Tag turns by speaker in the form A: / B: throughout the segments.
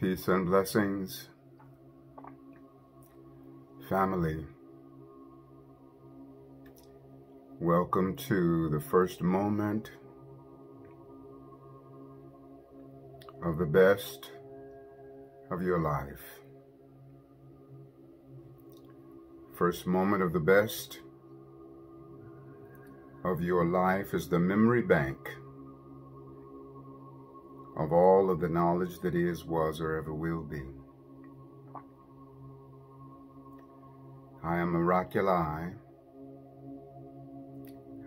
A: Peace and blessings, family. Welcome to the first moment of the best of your life. First moment of the best of your life is the memory bank of all of the knowledge that is, was, or ever will be. I am Miraculii,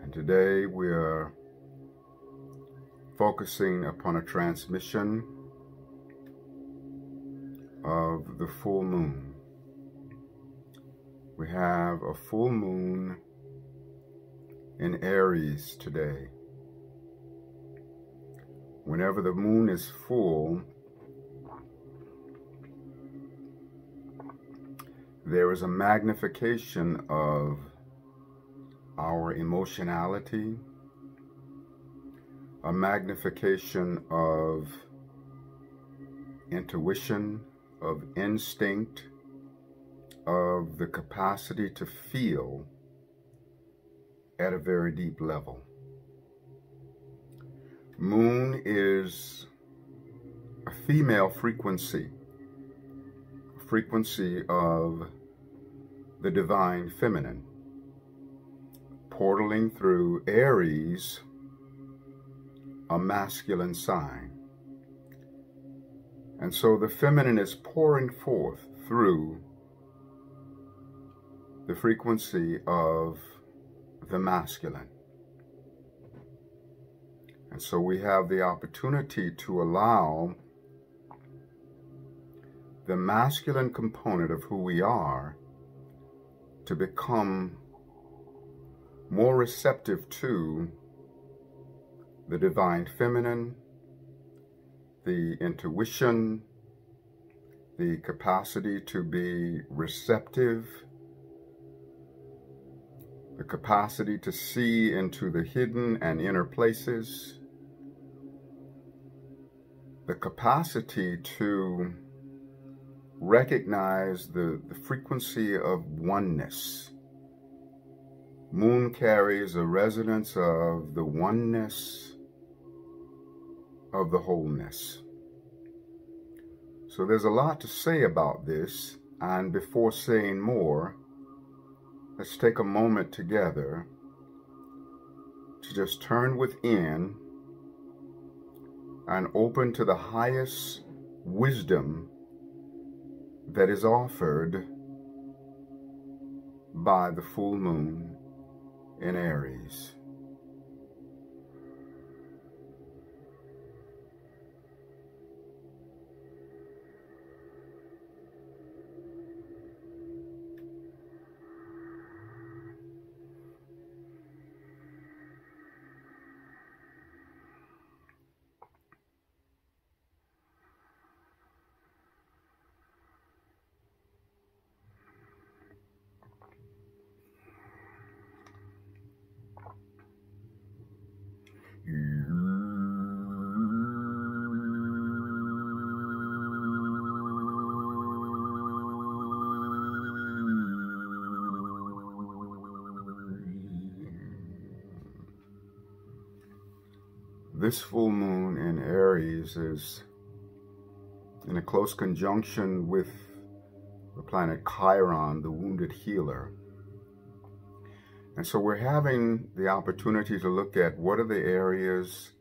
A: and today we are focusing upon a transmission of the full moon. We have a full moon in Aries today. Whenever the moon is full, there is a magnification of our emotionality, a magnification of intuition, of instinct, of the capacity to feel at a very deep level. Moon is a female frequency, a frequency of the divine feminine, portaling through Aries, a masculine sign. And so the feminine is pouring forth through the frequency of the masculine. And so we have the opportunity to allow the masculine component of who we are to become more receptive to the divine feminine, the intuition, the capacity to be receptive, the capacity to see into the hidden and inner places, the capacity to recognize the frequency of oneness. Moon carries a resonance of the oneness of the wholeness. So there's a lot to say about this, and before saying more, let's take a moment together to just turn within and open to the highest wisdom that is offered by the full moon in Aries. This full moon in Aries is in a close conjunction with the planet Chiron, the wounded healer. And so we're having the opportunity to look at what are the areas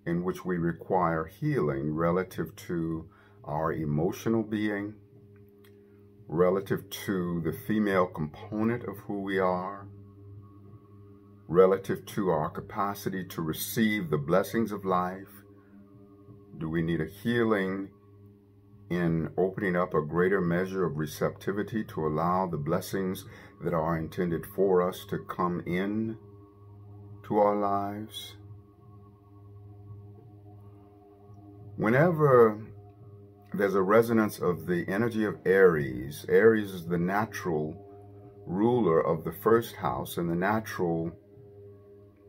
A: in which we require healing relative to our emotional being, relative to the female component of who we are, relative to our capacity to receive the blessings of life. Do we need a healing in opening up a greater measure of receptivity to allow the blessings that are intended for us to come in to our lives? Whenever there's a resonance of the energy of Aries, Aries is the natural ruler of the first house and the natural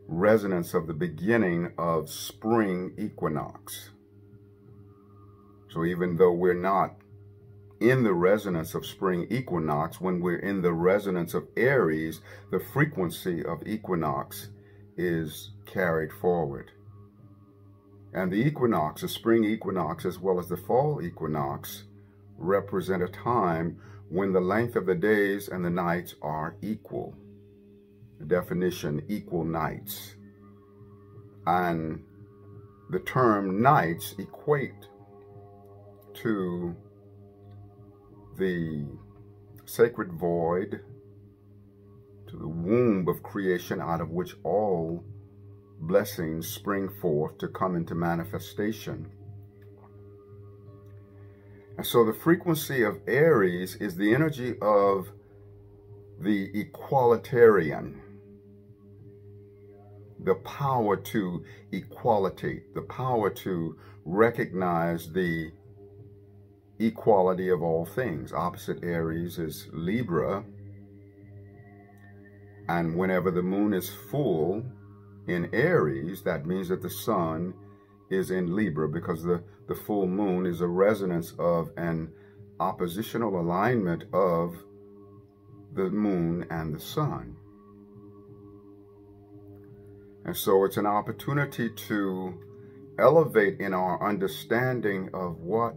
A: resonance of the beginning of spring equinox. So even though we're not in the resonance of spring equinox, when we're in the resonance of Aries, the frequency of equinox is carried forward. And the equinox, the spring equinox as well as the fall equinox, represent a time when the length of the days and the nights are equal. The definition, equal nights. And the term nights equate to the sacred void, to the womb of creation out of which all blessings spring forth to come into manifestation. And so the frequency of Aries is the energy of the equalitarian, the power to equalitate, the power to recognize the equality of all things. Opposite Aries is Libra. And whenever the moon is full in Aries, that means that the sun is in Libra, because the full moon is a resonance of an oppositional alignment of the moon and the sun. And so it's an opportunity to elevate in our understanding of what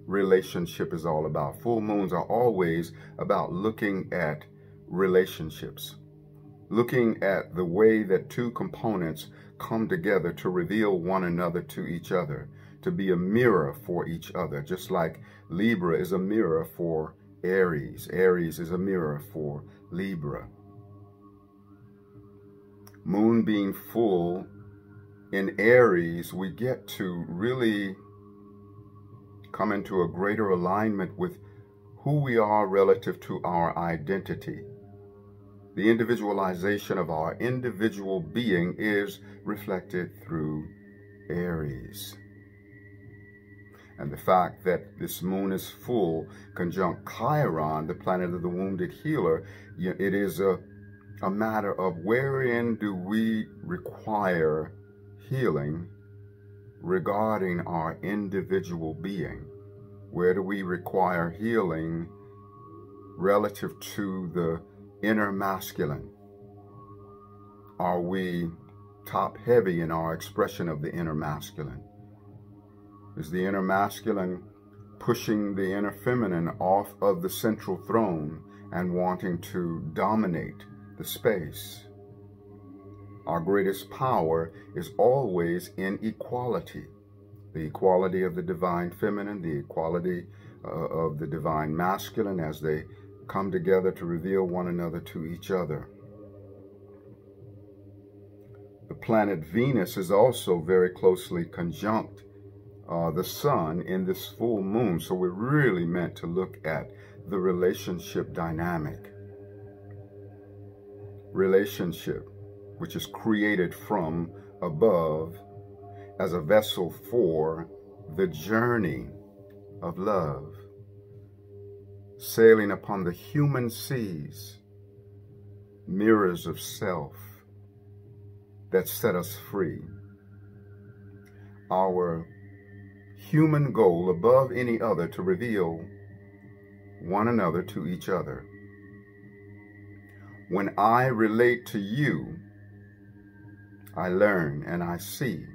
A: relationship is all about. Full moons are always about looking at relationships, looking at the way that two components come together to reveal one another to each other, to be a mirror for each other, just like Libra is a mirror for Aries. Aries is a mirror for Libra. Moon being full in Aries, we get to really come into a greater alignment with who we are relative to our identity. The individualization of our individual being is reflected through Aries. And the fact that this moon is full, conjunct Chiron, the planet of the wounded healer, it is a matter of wherein do we require healing regarding our individual being. Where do we require healing relative to the inner masculine? Are we top heavy in our expression of the inner masculine? Is the inner masculine pushing the inner feminine off of the central throne and wanting to dominate the space? Our greatest power is always in equality. The equality of the divine feminine, the equality of the divine masculine as they come together to reveal one another to each other. The planet Venus is also very closely conjunct the sun in this full moon. So we're really meant to look at the relationship dynamic. Relationship, which is created from above as a vessel for the journey of love, sailing upon the human seas, mirrors of self that set us free. Our human goal above any other to reveal one another to each other. When I relate to you, I learn and I see.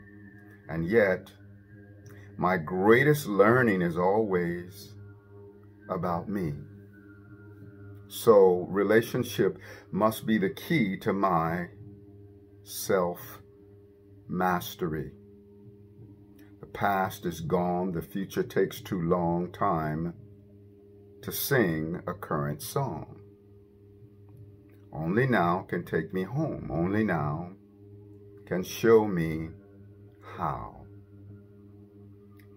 A: And yet, my greatest learning is always about me. So, relationship must be the key to my self-mastery. The past is gone. The future takes too long time to sing a current song. Only now can take me home. Only now can show me how.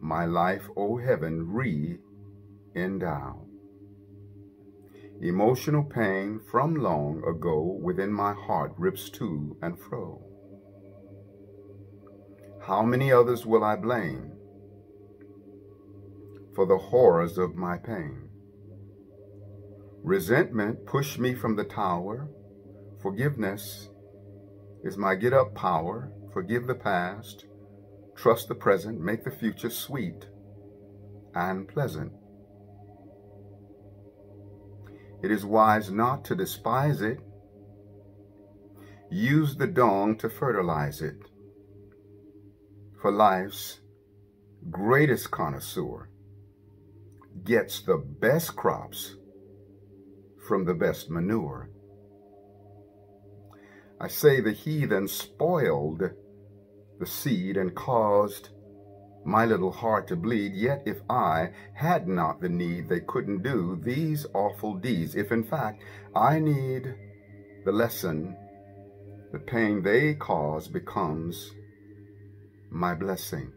A: My life, O heaven, re-endow. Emotional pain from long ago within my heart rips to and fro. How many others will I blame for the horrors of my pain? Resentment pushed me from the tower. Forgiveness is my get-up power. Forgive the past. Trust the present. Make the future sweet. and pleasant. It is wise not to despise it. Use the dung to fertilize it. For life's greatest connoisseur gets the best crops from the best manure. I say the heathen spoiled the seed and caused my little heart to bleed, yet if I had not the need, they couldn't do these awful deeds. If in fact I need the lesson, the pain they cause becomes my blessing.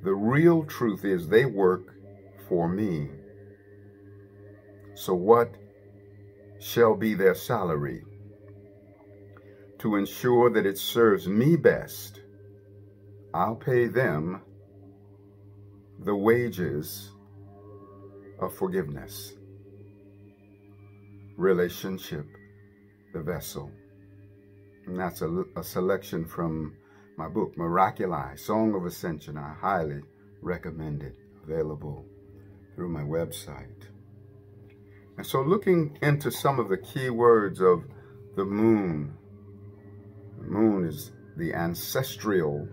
A: The real truth is they work for me. So what shall be their salary? To ensure that it serves me best, I'll pay them the wages of forgiveness. Relationship, the vessel. And that's a selection from my book, Miraculii, Song of Ascension. I highly recommend it. Available through my website. And so looking into some of the key words of the moon. The moon is the ancestral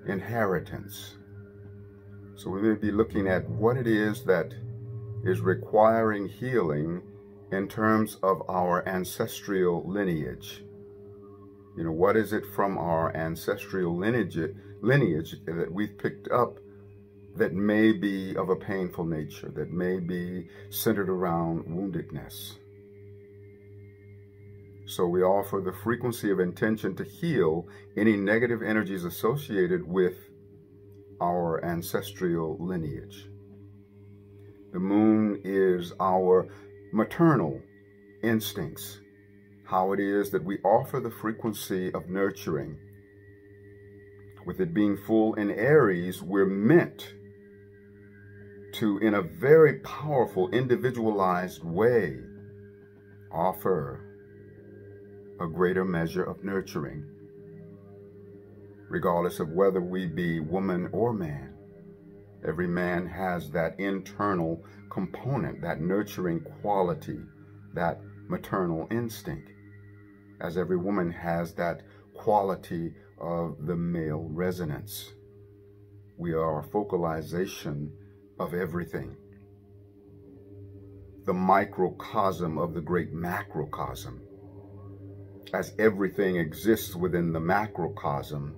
A: inheritance. So we may be looking at what it is that is requiring healing in terms of our ancestral lineage. You know, what is it from our ancestral lineage that we've picked up that may be of a painful nature, that may be centered around woundedness? So we offer the frequency of intention to heal any negative energies associated with our ancestral lineage. The moon is our maternal instincts, how it is that we offer the frequency of nurturing. With it being full in Aries, we're meant to, in a very powerful, individualized way, offer a greater measure of nurturing, regardless of whether we be woman or man. Every man has that internal component, that nurturing quality, that maternal instinct, as every woman has that quality of the male resonance. We are a focalization of everything, the microcosm of the great macrocosm. As everything exists within the macrocosm,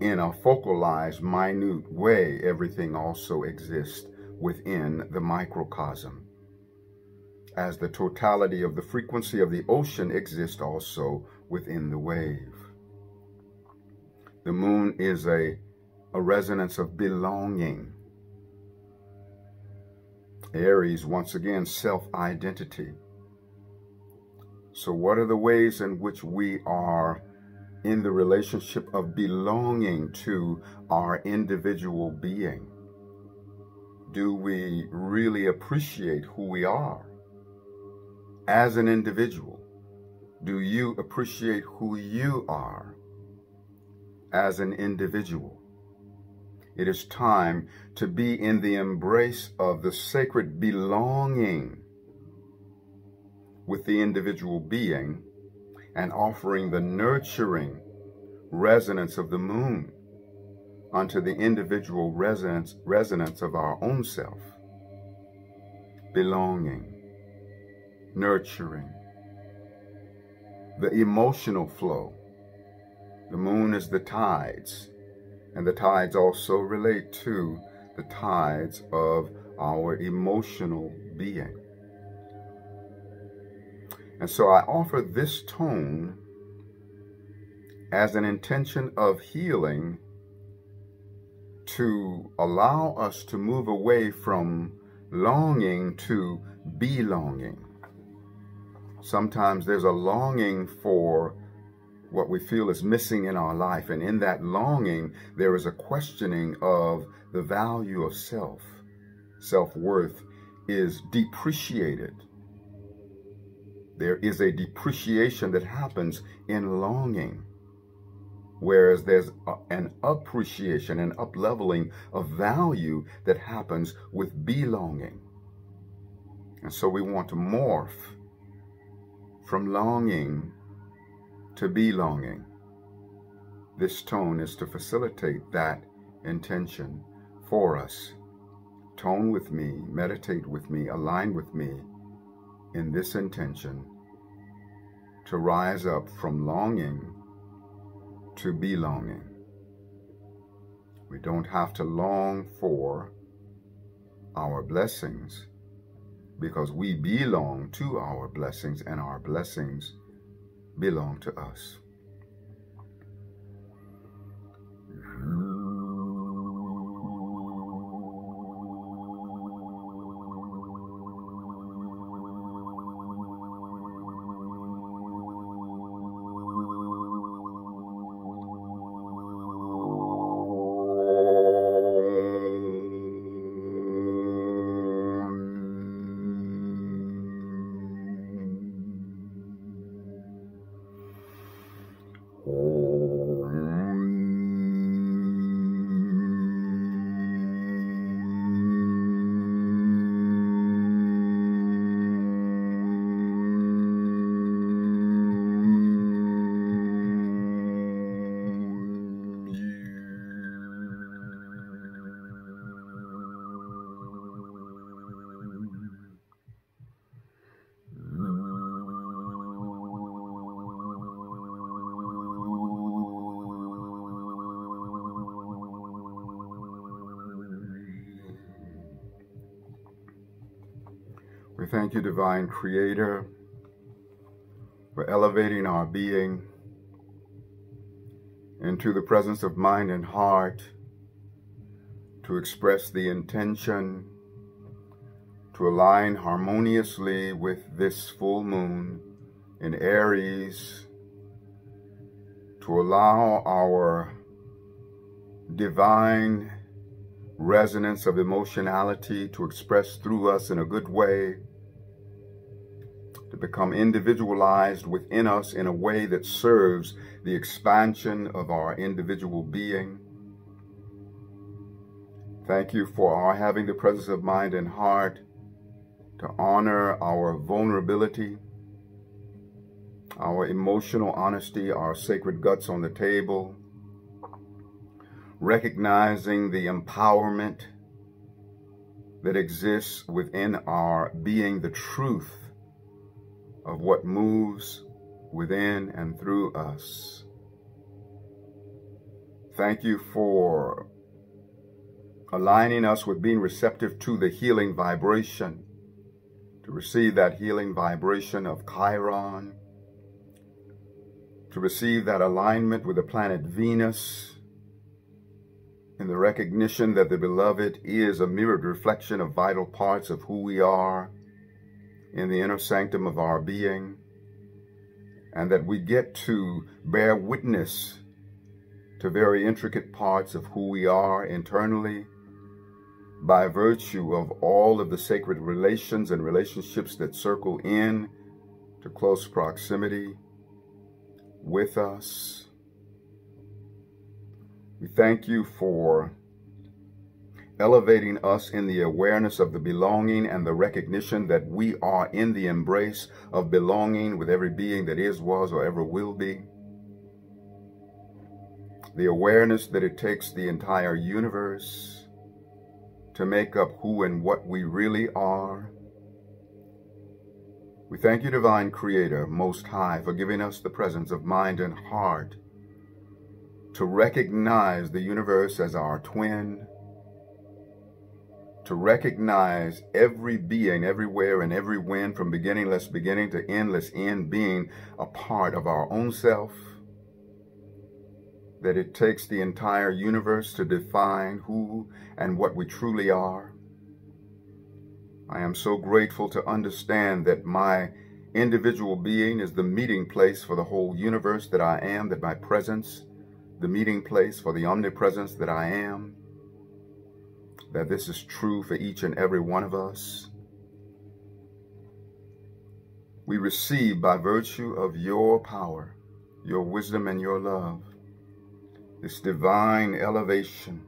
A: in a focalized, minute way, everything also exists within the microcosm. As the totality of the frequency of the ocean exists also within the wave. The moon is a resonance of belonging. Aries, once again, self-identity. So what are the ways in which we are in the relationship of belonging to our individual being? Do we really appreciate who we are as an individual? Do you appreciate who you are as an individual? It is time to be in the embrace of the sacred belonging with the individual being and offering the nurturing resonance of the moon onto the individual resonance of our own self. Belonging, nurturing, the emotional flow. The moon is the tides, and the tides also relate to the tides of our emotional being. And so I offer this tone as an intention of healing to allow us to move away from longing to belonging. Sometimes there's a longing for what we feel is missing in our life, and in that longing, there is a questioning of the value of self. Self-worth is depreciated. There is a depreciation that happens in longing. whereas there's an appreciation, an up-leveling of value that happens with belonging. And so we want to morph from longing to belonging. This tone is to facilitate that intention for us. Tone with me, meditate with me, align with me in this intention to rise up from longing to belonging. We don't have to long for our blessings because we belong to our blessings and our blessings belong to us. We thank you, Divine Creator, for elevating our being into the presence of mind and heart to express the intention to align harmoniously with this full moon in Aries, to allow our divine resonance of emotionality to express through us in a good way, to become individualized within us in a way that serves the expansion of our individual being. Thank you for our having the presence of mind and heart to honor our vulnerability, our emotional honesty, our sacred guts on the table, recognizing the empowerment that exists within our being, the truth of what moves within and through us. Thank you for aligning us with being receptive to the healing vibration, to receive that healing vibration of Chiron, to receive that alignment with the planet Venus, in the recognition that the beloved is a mirrored reflection of vital parts of who we are in the inner sanctum of our being, and that we get to bear witness to very intricate parts of who we are internally by virtue of all of the sacred relations and relationships that circle in to close proximity with us. We thank you for elevating us in the awareness of the belonging and the recognition that we are in the embrace of belonging with every being that is, was, or ever will be. The awareness that it takes the entire universe to make up who and what we really are. We thank you, Divine Creator, Most High, for giving us the presence of mind and heart to recognize the universe as our twin, to recognize every being, everywhere and every when, from beginningless beginning to endless end, being a part of our own self, that it takes the entire universe to define who and what we truly are. I am so grateful to understand that my individual being is the meeting place for the whole universe that I am, that my presence, the meeting place for the omnipresence that I am, that this is true for each and every one of us. We receive by virtue of your power, your wisdom, and your love, this divine elevation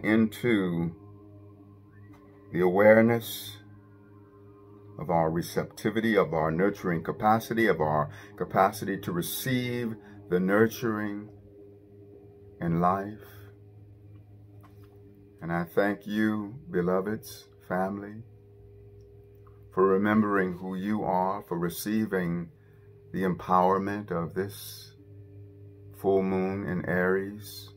A: into the awareness of our receptivity, of our nurturing capacity, of our capacity to receive the nurturing in life. And I thank you, beloveds, family, for remembering who you are, for receiving the empowerment of this full moon in Aries,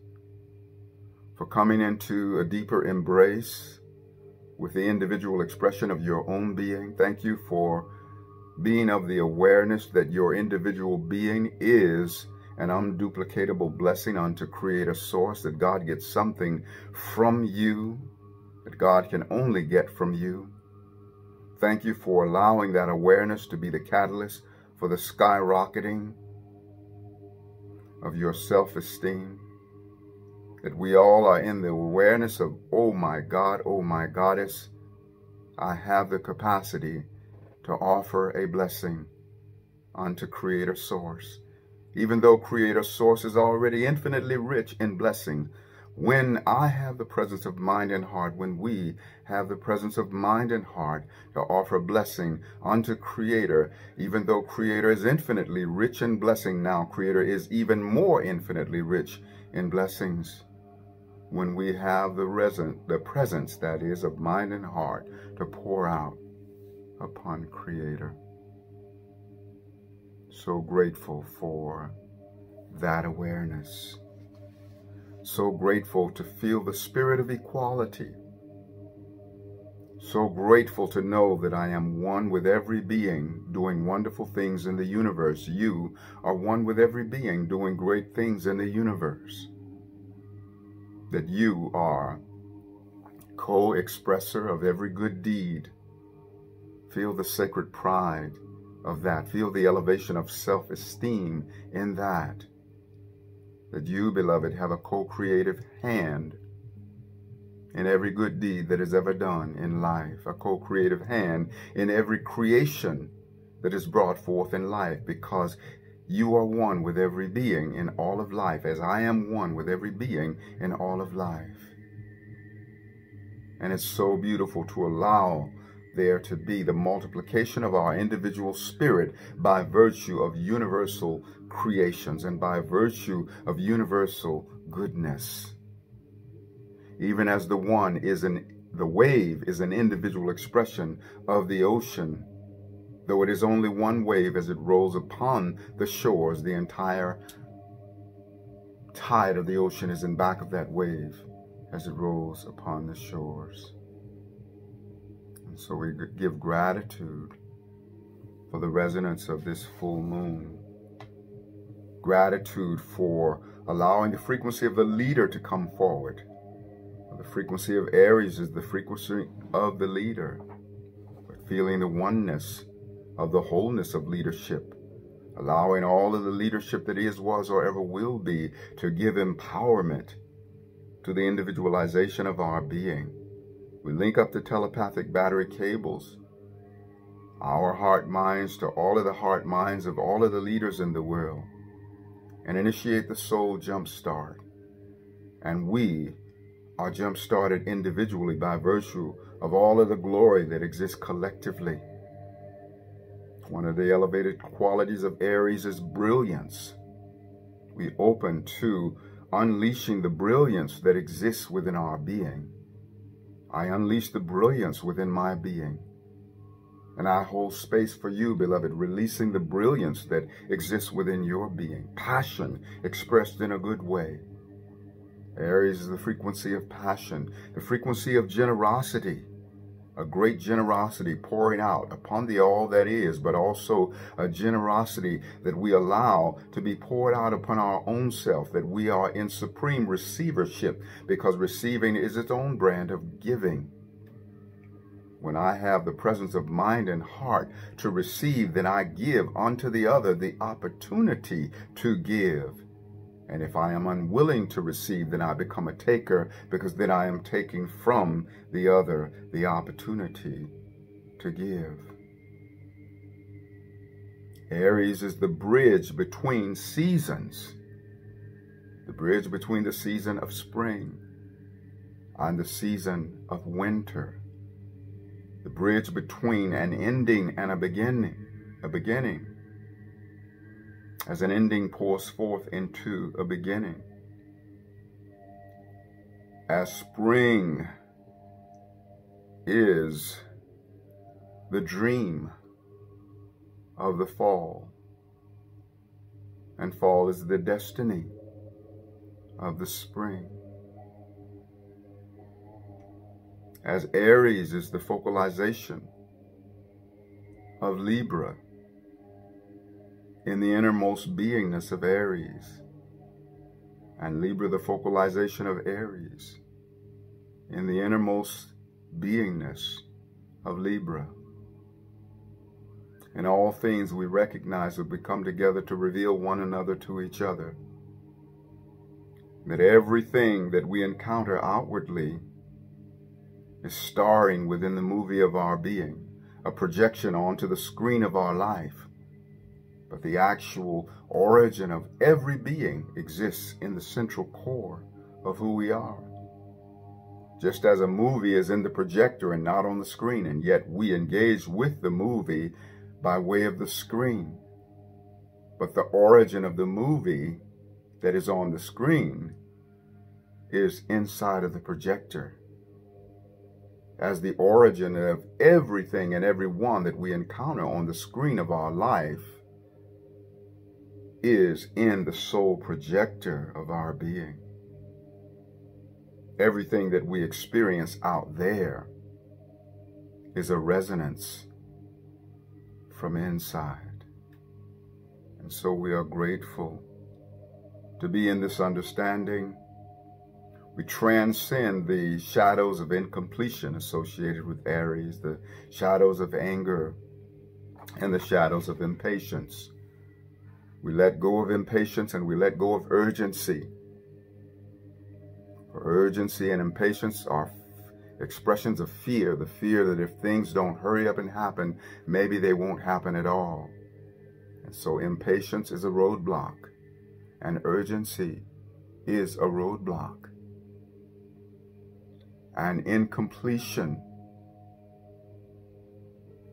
A: for coming into a deeper embrace with the individual expression of your own being. Thank you for being of the awareness that your individual being is an unduplicatable blessing unto Creator Source, that God gets something from you that God can only get from you. Thank you for allowing that awareness to be the catalyst for the skyrocketing of your self-esteem, that we all are in the awareness of, oh my God, oh my Goddess, I have the capacity to offer a blessing unto Creator Source. Even though Creator Source is already infinitely rich in blessing, when I have the presence of mind and heart, when we have the presence of mind and heart to offer blessing unto Creator, even though Creator is infinitely rich in blessing now, Creator is even more infinitely rich in blessings. When we have the presence, that is, of mind and heart to pour out upon Creator. So grateful for that awareness. So grateful to feel the spirit of equality. So grateful to know that I am one with every being doing wonderful things in the universe. You are one with every being doing great things in the universe. That you are co-expressor of every good deed. Feel the sacred pride of that. Feel the elevation of self-esteem in that. That you, beloved, have a co-creative hand in every good deed that is ever done in life. A co-creative hand in every creation that is brought forth in life, because you are one with every being in all of life, as I am one with every being in all of life. And it's so beautiful to allow there to be the multiplication of our individual spirit by virtue of universal creations and by virtue of universal goodness. Even as the wave is an individual expression of the ocean, though it is only one wave as it rolls upon the shores, the entire tide of the ocean is in back of that wave as it rolls upon the shores. And so we give gratitude for the resonance of this full moon. Gratitude for allowing the frequency of the leader to come forward. The frequency of Aries is the frequency of the leader. But feeling the oneness of the wholeness of leadership, allowing all of the leadership that is, was, or ever will be to give empowerment to the individualization of our being. We link up the telepathic battery cables, our heart minds to all of the heart minds of all of the leaders in the world, and initiate the soul jump start. And we are jump started individually by virtue of all of the glory that exists collectively. One of the elevated qualities of Aries is brilliance. We open to unleashing the brilliance that exists within our being. I unleash the brilliance within my being. And I hold space for you, beloved, releasing the brilliance that exists within your being. Passion expressed in a good way. Aries is the frequency of passion, the frequency of generosity. A great generosity pouring out upon the all that is, but also a generosity that we allow to be poured out upon our own self, that we are in supreme receivership, because receiving is its own brand of giving. When I have the presence of mind and heart to receive, then I give unto the other the opportunity to give. And if I am unwilling to receive, then I become a taker, because then I am taking from the other the opportunity to give. Aries is the bridge between seasons. the bridge between the season of spring and the season of winter, the bridge between an ending and a beginning, as an ending pours forth into a beginning, as spring is the dream of the fall, and fall is the destiny of the spring. As Aries is the focalization of Libra in the innermost beingness of Aries, and Libra the focalization of Aries in the innermost beingness of Libra. In all things we recognize that we come together to reveal one another to each other. That everything that we encounter outwardly is starring within the movie of our being, a projection onto the screen of our life. But the actual origin of every being exists in the central core of who we are. Just as a movie is in the projector and not on the screen, and yet we engage with the movie by way of the screen. But the origin of the movie that is on the screen is inside of the projector. As the origin of everything and everyone that we encounter on the screen of our life is in the soul projector of our being. Everything that we experience out there is a resonance from inside. And so we are grateful to be in this understanding. We transcend the shadows of incompletion associated with Aries, the shadows of anger, and the shadows of impatience. We let go of impatience and we let go of urgency. For urgency and impatience are expressions of fear, the fear that if things don't hurry up and happen, maybe they won't happen at all. And so impatience is a roadblock, and urgency is a roadblock. And incompletion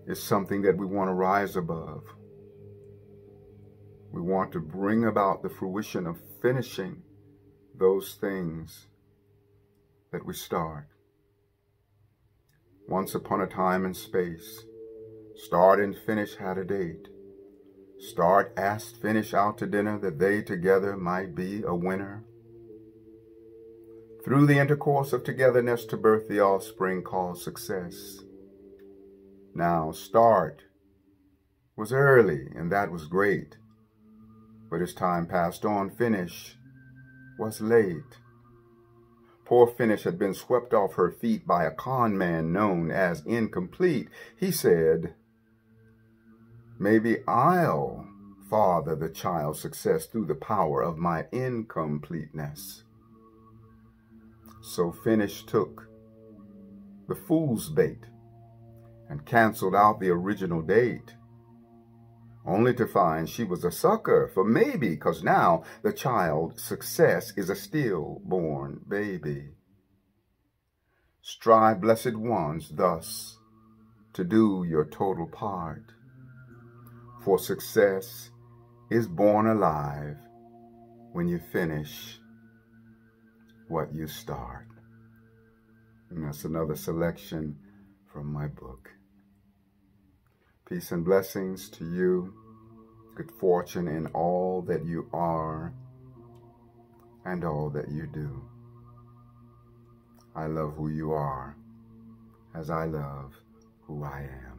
A: is something that we want to rise above. We want to bring about the fruition of finishing those things that we start. Once upon a time and space, start and finish had a date. Start asked finish out to dinner that they together might be a winner. Through the intercourse of togetherness to birth the offspring called success. Now start was early and that was great. But as time passed on, finish was late. Poor Finish had been swept off her feet by a con man known as Incomplete. He said, "Maybe I'll father the child's success through the power of my incompleteness." So Finish took the fool's bait and canceled out the original date, only to find she was a sucker for maybe, 'cause now the child's success is a stillborn baby. Strive, blessed ones, thus to do your total part, for success is born alive when you finish what you start. And that's another selection from my book. Peace and blessings to you. Good fortune in all that you are and all that you do. I love who you are as I love who I am.